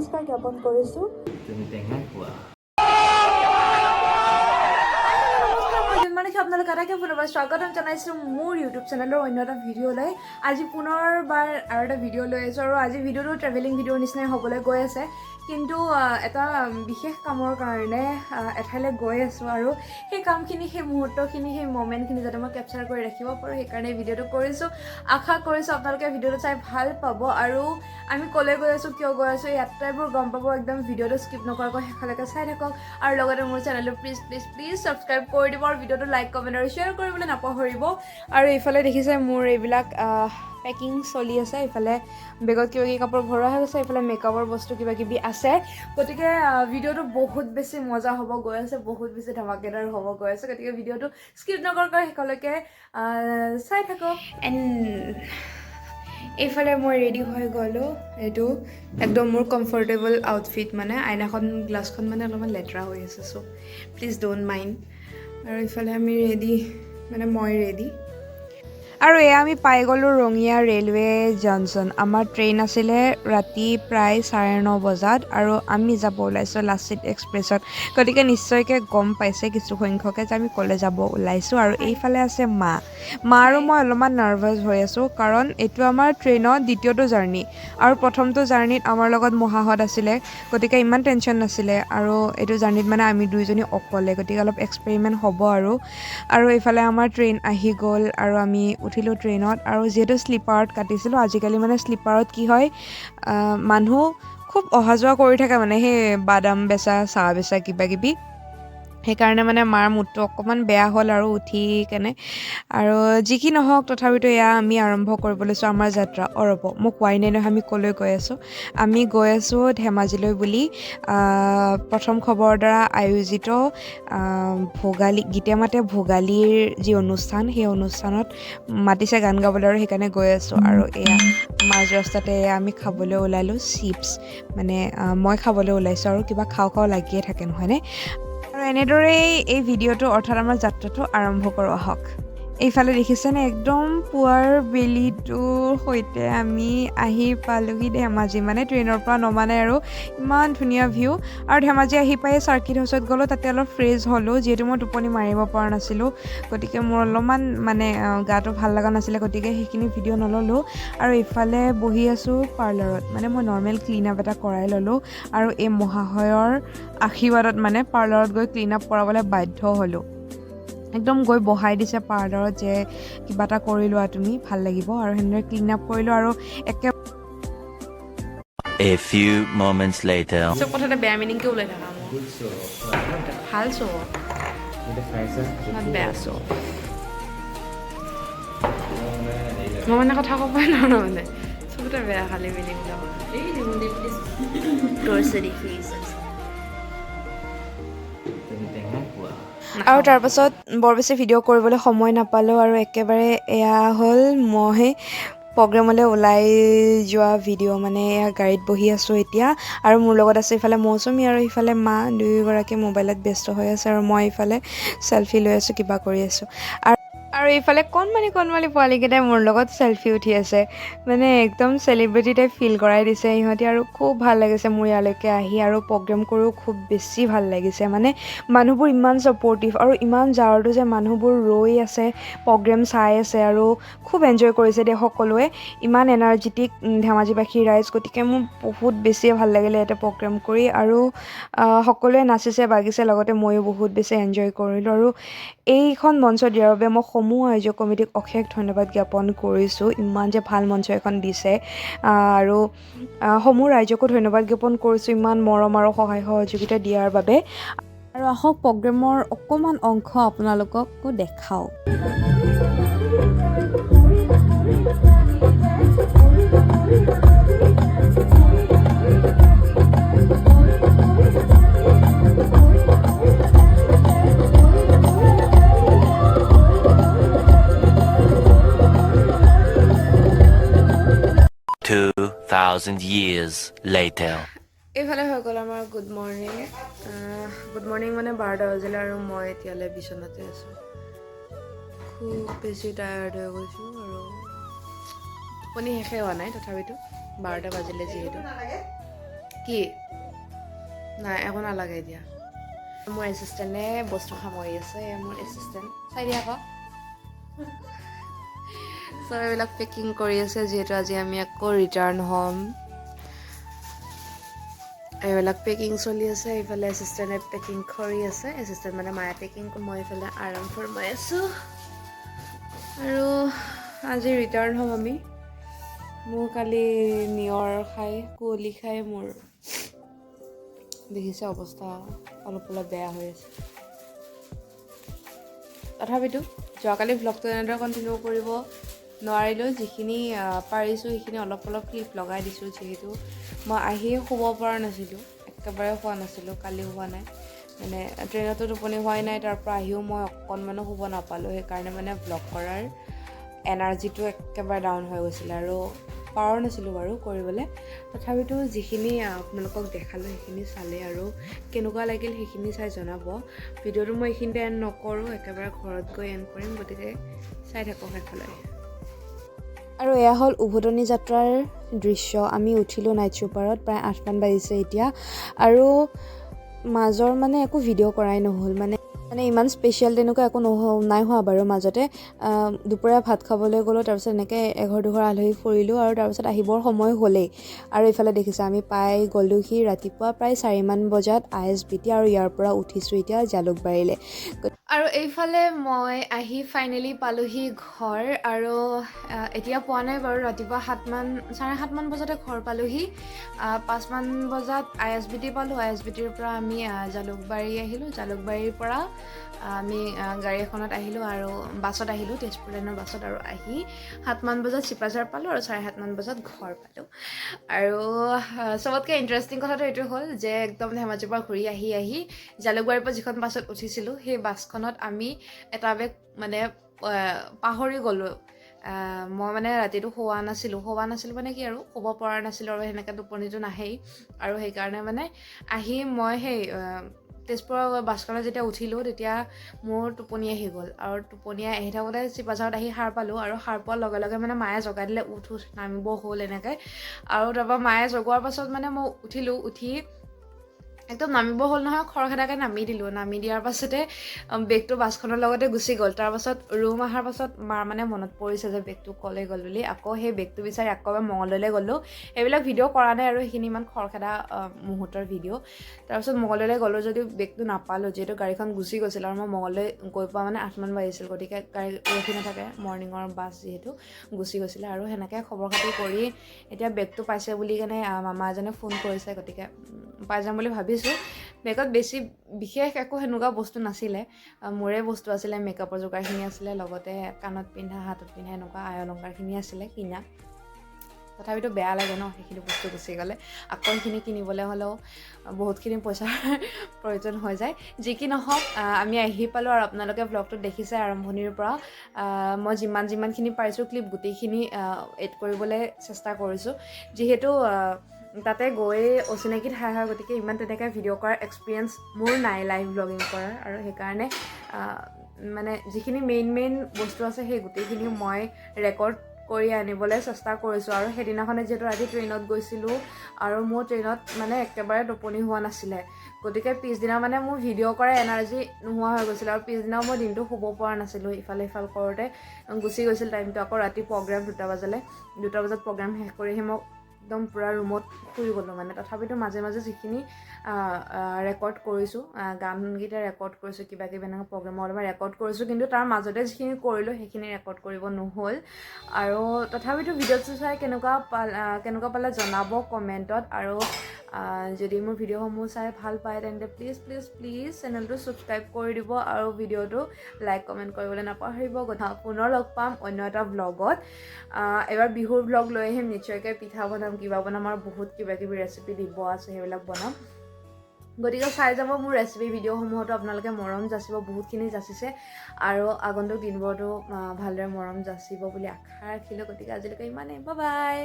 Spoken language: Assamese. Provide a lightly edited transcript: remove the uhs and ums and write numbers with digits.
নমস্কাৰ জ্ঞাপন কৰিছোঁ। আপোনালোক আটাইকে পুনৰবাৰ স্বাগতম জনাইছোঁ মোৰ ইউটিউব চেনেলৰ অন্য এটা ভিডিঅ'লৈ। আজি পুনৰবাৰ আৰু এটা ভিডিঅ' লৈ আহিছোঁ আৰু আজি ভিডিঅ'টো ট্ৰেভেলিং ভিডিঅ'ৰ নিচিনাই হ'বলৈ গৈ আছে, কিন্তু এটা বিশেষ কামৰ কাৰণে এঠাইলৈ গৈ আছোঁ আৰু সেই কামখিনি, সেই মুহূৰ্তখিনি, সেই মমেণ্টখিনি যাতে মই কেপচাৰ কৰি ৰাখিব পাৰোঁ, সেইকাৰণে ভিডিঅ'টো কৰিছোঁ। আশা কৰিছোঁ আপোনালোকে ভিডিঅ'টো চাই ভাল পাব আৰু আমি ক'লৈ গৈ আছোঁ, কিয় গৈ আছোঁ, এই আটাইবোৰ গম পাব। একদম ভিডিঅ'টো স্কিপ নকৰাকৈ শেষলৈকে চাই থাকক আৰু লগতে মোৰ চেনেলটো প্লিজ ছাবস্ক্ৰাইব কৰি দিব আৰু ভিডিঅ'টো লাইক কমেণ্ট আৰু শ্বেয়াৰ কৰিবলৈ নাপাহৰিব। আৰু এইফালে দেখিছে মোৰ এইবিলাক পেকিং চলি আছে, এইফালে বেগত কিবা কিবি কাপোৰ ভৰোৱা হৈ গৈছে, এইফালে মেকআপৰ বস্তু কিবা কিবি আছে। গতিকে ভিডিঅ'টো বহুত বেছি মজা হ'ব গৈ আছে, বহুত বেছি ধমাকেদাৰ হ'ব গৈ আছে। গতিকে ভিডিঅ'টো স্কিপ নকৰাকৈ শেষলৈকে চাই থাকক। এইফালে মই ৰেডি হৈ গ'লোঁ। এইটো একদম মোৰ কমফৰ্টেবল আউটফিট, মানে আইনাখন গ্লাছখন মানে অলপমান লেতেৰা হৈ আছে, চ' প্লিজ ড'ণ্ট মাইণ্ড। আৰু ইফালে আমি ৰেডি, মানে মই ৰেডি। আৰু এয়া আমি পাই গ'লোঁ ৰঙিয়া ৰেলৱে জংচন। আমাৰ ট্ৰেইন আছিলে ৰাতি প্ৰায় 9:30 বজাত আৰু আমি যাব ওলাইছোঁ লাচিত এক্সপ্ৰেছত। গতিকে নিশ্চয়কৈ গম পাইছে কিছু সংখ্যকে যে আমি ক'লৈ যাব ওলাইছোঁ। আৰু এইফালে আছে মা আৰু মই অলপমান নাৰ্ভাছ হৈ আছোঁ, কাৰণ এইটো আমাৰ ট্ৰেইনৰ দ্বিতীয়টো জাৰ্ণি আৰু প্ৰথমটো জাৰ্ণিত আমাৰ লগত মহাহঁত আছিলে, গতিকে ইমান টেনশ্যন নাছিলে। আৰু এইটো জাৰ্ণিত মানে আমি দুইজনী অকলে, গতিকে অলপ এক্সপেৰিমেণ্ট হ'ব আৰু এইফালে আমাৰ ট্ৰেইন আহি গ'ল আৰু আমি উঠিলোঁ ট্ৰেইনত। আৰু যিহেতু শ্লিপাৰত কাটিছিলোঁ, আজিকালি মানে শ্লিপাৰত কি হয়, মানুহ খুব অহা যোৱা কৰি থাকে, মানে সেই বাদাম বেচা, চাহ বেচা কিবা কিবি। সেইকাৰণে মানে মাৰ মুডটো অকণমান বেয়া হ'ল আৰু উঠি কেনে। আৰু যি কি নহওক তথাপিতো এয়া আমি আৰম্ভ কৰিব লৈছোঁ আমাৰ যাত্ৰা। ৰ'ব, মোক কোৱাই নাই নহয় আমি ক'লৈ গৈ আছোঁ। আমি গৈ আছোঁ ধেমাজিলৈ বুলি প্ৰথম খবৰৰ দ্বাৰা আয়োজিত গীতে মাতে ভোগালীৰ যি অনুষ্ঠান, সেই অনুষ্ঠানত মাতিছে গান গাবলৈ, আৰু সেইকাৰণে গৈ আছোঁ। আৰু এয়া মাজ ৰাস্তাতে আমি খাবলৈ ওলালোঁ চিপছ, মানে মই খাবলৈ ওলাইছোঁ আৰু কিবা খাওঁ লাগিয়ে থাকে নহয়নে। আৰু এনেদৰেই এই ভিডিঅ'টো অৰ্থাৎ আমাৰ যাত্ৰাটো আৰম্ভ কৰোঁ আহক। এইফালে দেখিছেনে একদম পুৱাৰ বেলিটোৰ সৈতে আমি আহি পালোহি ধেমাজি, মানে ট্ৰেইনৰ পৰা নমা নাই আৰু ইমান ধুনীয়া ভিউ। আৰু ধেমাজি আহি পাই চাৰ্কিট হাউচত গ'লোঁ, তাতে অলপ ফ্ৰেছ হ'লোঁ, যিহেতু মই টোপনি মাৰিব পৰা নাছিলোঁ, গতিকে মোৰ অলপমান মানে গাটো ভাল লগা নাছিলে, গতিকে সেইখিনি ভিডিঅ' নল'লোঁ। আৰু ইফালে বহি আছোঁ পাৰ্লাৰত, মানে মই নৰ্মেল ক্লিন আপ এটা কৰাই ল'লোঁ আৰু এই মহাশয়ৰ আশীৰ্বাদত মানে পাৰ্লাৰত গৈ ক্লিন আপ কৰাবলৈ বাধ্য হ'লোঁ। একদম গৈ বহাই দিছে পাৰ্লাৰত যে কিবা এটা কৰি লোৱা তুমি, ভাল লাগিব। আৰু সেনেদৰে ক্লিন আপ কৰিলোঁ আৰু A few moments later. চব কথাতে বেয়া মিনিংকে ওলাই থাকা মোৰ। ভাল চ' বেয়া চ' মই মানে কথা ক'ব নোৱাৰোঁ, মানে চবতে বেয়া খালি মিনিং গৈছে দেখিছে। আৰু তাৰপাছত বৰ বেছি ভিডিঅ' কৰিবলৈ সময় নাপালোঁ আৰু একেবাৰে এয়া হ'ল মই প্ৰগ্ৰেমলৈ ওলাই যোৱা ভিডিঅ', মানে এয়া গাড়ীত বহি আছোঁ এতিয়া আৰু মোৰ লগত আছে ইফালে মৌচুমী আৰু ইফালে মা, দুয়োগৰাকী মোবাইলত ব্যস্ত হৈ আছে আৰু মই ইফালে চেলফি লৈ আছোঁ, কিবা কৰি আছোঁ। আৰু এইফালে কণমানি পোৱালীকেইটাই মোৰ লগত চেলফি উঠি আছে, মানে একদম চেলিব্ৰিটি টাইপ ফিল কৰাই দিছে ইহঁতি। আৰু খুব ভাল লাগিছে মোৰ ইয়ালৈকে আহি, আৰু প্ৰগ্ৰেম কৰিও খুব বেছি ভাল লাগিছে। মানে মানুহবোৰ ইমান ছাপৰ্টিভ আৰু ইমান জাৰতো যে মানুহবোৰ ৰৈ আছে, প্ৰগ্ৰেম চাই আছে আৰু খুব এনজয় কৰিছে দেই সকলোৱে, ইমান এনাৰ্জেটিক ধেমাজিবাসীৰ ৰাইজ। গতিকে মোৰ বহুত বেছিয়ে ভাল লাগিলে ইয়াতে প্ৰগ্ৰেম কৰি, আৰু সকলোৱে নাচিছে বাগিছে, লগতে ময়ো বহুত বেছি এনজয় কৰিলোঁ। আৰু এইখন মঞ্চ দিয়াৰ বাবে মই সমূহ আয়োজক কমিটিক অশেষ ধন্যবাদ জ্ঞাপন কৰিছোঁ, ইমান যে ভাল মঞ্চ এখন দিছে। আৰু সমূহ ৰাইজকো ধন্যবাদ জ্ঞাপন কৰিছোঁ ইমান মৰম আৰু সহায় সহযোগিতা দিয়াৰ বাবে। আৰু আহক প্ৰগ্ৰেমৰ অকণমান অংশ আপোনালোককো দেখাওঁ। 2,000 years later. এইফালে হৈ গ'ল আমাৰ গুড মৰ্ণিং। মানে 12টা বাজিলে আৰু মই এতিয়ালৈ বিচনাতে আছোঁ, খুব বেছি টায়াৰ্ড হৈ গৈছোঁ আৰু টোপনি শেষে হোৱা নাই, তথাপিতো 12টা বাজিলে যিহেতু। কি নাই একো নালাগে এতিয়া মোৰ এছিষ্টেণ্টে বস্তু সামৰি আছে মোৰ এছিষ্টেণ্ট চাই দিয়া আকৌ চ' এইবিলাক পেকিং কৰি আছে যিহেতু আজি আমি আকৌ ৰিটাৰ্ণ হ'ম এইবিলাক পেকিং চলি আছে এইফালে এছিষ্টেণ্টে পেকিং কৰি আছে এছিষ্টেণ্ট মানে মায়ে পেকিং মই এইফালে আৰাম ফৰমাই আছোঁ আৰু আজি ৰিটাৰ্ণ হ'ম আমি মোৰ কালি নিয়ৰ খাই কুঁৱলী খাই মোৰ দেখিছে অৱস্থা অলপ বেয়া হৈ আছে তথাপিতো যোৱাকালি ভ্লগটো এনেদৰে কণ্টিনিউ কৰিব নোৱাৰিলোঁ যিখিনি পাৰিছোঁ সেইখিনি অলপ ক্লিপ লগাই দিছোঁ যিহেতু মই আহিয়ে শুব পৰা নাছিলোঁ একেবাৰে শুৱা নাছিলোঁ কালি হোৱা নাই মানে ট্ৰেইনতো টোপনি হোৱাই নাই তাৰ পৰা আহিও মই অকণমানো শুব নাপালোঁ সেইকাৰণে মানে ভ্লগ কৰাৰ এনাৰ্জিটো একেবাৰে ডাউন হৈ গৈছিলে আৰু পাৰা নাছিলোঁ বাৰু কৰিবলৈ তথাপিতো যিখিনি আপোনালোকক দেখালোঁ সেইখিনি চালে আৰু কেনেকুৱা লাগিল সেইখিনি চাই জনাব ভিডিঅ'টো মই এইখিনিতে এণ্ড নকৰোঁ একেবাৰে ঘৰত গৈ এণ্ড কৰিম গতিকে চাই থাকক সেইফালে আৰু এয়া হ'ল উভতনি যাত্ৰাৰ দৃশ্য আমি উঠিলোঁ নাইট ছুপাৰত প্ৰায় 8মান বাজিছে এতিয়া আৰু মাজৰ মানে একো ভিডিঅ' কৰাই নহ'ল মানে ইমান স্পেচিয়েল তেনেকুৱা একো নাই হোৱা বাৰু মাজতে দুপৰীয়া ভাত খাবলৈ গ'লোঁ তাৰপিছত এনেকৈ এঘৰ দুঘৰ আলহী ফুৰিলোঁ আৰু তাৰপিছত আহিবৰ সময় হ'লেই আৰু এইফালে দেখিছে আমি পাই গ'লোহি ৰাতিপুৱা প্ৰায় 4মান বজাত ISBT আৰু ইয়াৰ পৰা উঠিছোঁ এতিয়া জালুকবাৰীলৈ আৰু এইফালে মই আহি ফাইনেলি পালোহি ঘৰ আৰু এতিয়া পোৱা নাই বাৰু ৰাতিপুৱা 7:30 বজাতে ঘৰ পালোহি 5মান বজাত ISBT পালোঁ ISBTৰ পৰা আমি জালুকবাৰী আহিলোঁ জালুকবাৰীৰ পৰা আমি গাড়ী এখনত আহিলোঁ আৰু বাছত আহিলোঁ তেজপুৰ লাইনৰ বাছত আৰু আহি 7মান বজাত চিপাঝাৰ পালোঁ আৰু 7:30মান বজাত ঘৰ পালোঁ আৰু চবতকৈ ইণ্টাৰেষ্টিং কথাটো এইটো হ'ল যে একদম ধেমাজিৰ পৰা ঘূৰি আহি জালুকবাৰীৰ পৰা যিখন বাছত উঠিছিলোঁ সেই বাছখনত আমি এটা বেগ মানে পাহৰি গ'লোঁ মই মানে ৰাতিটো শুৱা নাছিলোঁ মানে কি আৰু শুব পৰা নাছিলোঁ আৰু সেনেকৈ টোপনিটো নাহেই আৰু সেইকাৰণে মানে আহি মই সেই তেজপুৰৰ বাছখনত যেতিয়া উঠিলোঁ তেতিয়া মোৰ টোপনি আহি গ'ল আৰু টোপনি আহি থাকোঁতে চিপাঝাৰত আহি সাৰ পালোঁ আৰু সাৰ পোৱাৰ লগে লগে মানে মায়ে জগাই দিলে উঠ নামিব হ'ল এনেকৈ আৰু তাৰপৰা মায়ে জগোৱাৰ পাছত মানে মই উঠি একদম নামিব হ'ল নহয় খৰখেদাকৈ নামি দিলোঁ নামি দিয়াৰ পাছতে বেগটো বাছখনৰ লগতে গুচি গ'ল তাৰপাছত ৰুম অহাৰ পাছত মাৰ মানে মনত পৰিছে যে বেগটো ক'লৈ গ'ল বুলি আকৌ সেই বেগটো বিচাৰি আকৌ এবাৰ মঙলদৈলৈ গ'লোঁ এইবিলাক ভিডিঅ' কৰা নাই আৰু সেইখিনি ইমান খৰখেদা মুহূৰ্তৰ ভিডিঅ' তাৰপিছত মঙলদৈলৈ গ'লোঁ যদিও বেগটো নাপালোঁ যিহেতু গাড়ীখন গুচি গৈছিল আৰু মই মঙলদৈ গৈ পোৱা মানে 8মান বাজিছিল গতিকে গাড়ী ৰখি নাথাকে মৰ্ণিঙৰ বাছ যিহেতু গুচি গৈছিলে আৰু সেনেকৈ খবৰ খাতি কৰি এতিয়া বেগটো পাইছে বুলি কেনে মামা এজনে ফোন কৰিছে গতিকে পাই যাম বুলি ভাবিছোঁ বেগত বেছি বিশেষ একো সেনেকুৱা বস্তু নাছিলে মোৰে বস্তু আছিলে মেকআপৰ যোগাৰখিনি আছিলে লগতে কাণত পিন্ধা হাতত পিন্ধা এনেকুৱা অলংকাৰখিনি আছিলে কিনা তথাপিতো বেয়া লাগে ন সেইখিনি বস্তু গুচি গ'লে আকৌ সেইখিনি কিনিবলৈ হ'লেও বহুতখিনি পইচাৰ প্ৰয়োজন হৈ যায় যি কি নহওক আমি আহি পালোঁ আৰু আপোনালোকে ভ্লগটো দেখিছে আৰম্ভণিৰ পৰা মই যিমানখিনি পাৰিছোঁ ক্লিপ গোটেইখিনি এড কৰিবলৈ চেষ্টা কৰিছোঁ যিহেতু তাতে গৈ অচিনাকি ঠাই হয় গতিকে ইমান তেনেকৈ ভিডিঅ' কৰাৰ এক্সপিৰিয়েঞ্চ মোৰ নাই লাইভ ব্লগিং কৰাৰ আৰু সেইকাৰণে মানে যিখিনি মেইন বস্তু আছে সেই গোটেইখিনি মই ৰেকৰ্ড কৰি আনিবলৈ চেষ্টা কৰিছোঁ আৰু সেইদিনাখনে যিহেতু ৰাতি ট্ৰেইনত গৈছিলোঁ আৰু মোৰ ট্ৰেইনত মানে একেবাৰে টোপনি হোৱা নাছিলে গতিকে পিছদিনা মানে মোৰ ভিডিঅ' কৰাৰ এনাৰ্জি নোহোৱা হৈ গৈছিল আৰু পিছদিনাও মই দিনটো শুব পৰা নাছিলোঁ ইফাল কৰোঁতে গুচি গৈছিল টাইমটো আকৌ ৰাতি প্ৰগ্ৰেম 2টা বজাত প্ৰগ্ৰেম শেষ কৰিহে মই একদম পূৰা ৰুমত শুই গ'লোঁ মানে তথাপিতো মাজে যিখিনি ৰেকৰ্ড কৰিছোঁ গানকেইটা ৰেকৰ্ড কৰিছোঁ কিবা এনেকুৱা প্ৰগ্ৰেমৰ অলপমান ৰেকৰ্ড কৰিছোঁ কিন্তু তাৰ মাজতে যিখিনি কৰিলোঁ সেইখিনি ৰেকৰ্ড কৰিব নহ'ল আৰু তথাপিতো ভিডিঅ'টো চাই কেনেকুৱা পালে জনাব কমেণ্টত আৰু যদি মোৰ ভিডিঅ'সমূহ চাই ভাল পায় তেন্তে প্লিজ চেনেলটো ছাবস্ক্ৰাইব কৰি দিব আৰু ভিডিঅ'টো লাইক কমেণ্ট কৰিবলৈ নাপাহৰিব পুনৰ লগ পাম অন্য এটা ভ্লগত এবাৰ বিহুৰ ভ্লগ লৈ আহিম নিশ্চয়কৈ পিঠা বনাম কিবা বনাম আৰু বহুত কিবাকিবি ৰেচিপি দিব আছে সেইবিলাক বনাম গতিকে চাই যাব মোৰ ৰেচিপি ভিডিঅ'সমূহতো আপোনালোকে মৰম যাচিব বহুতখিনি যাচিছে আৰু আগন্তুক দিনবোৰতো ভালদৰে মৰম যাচিব বুলি আশা ৰাখিলোঁ গতিকে আজিলৈকে ইমানেই বাই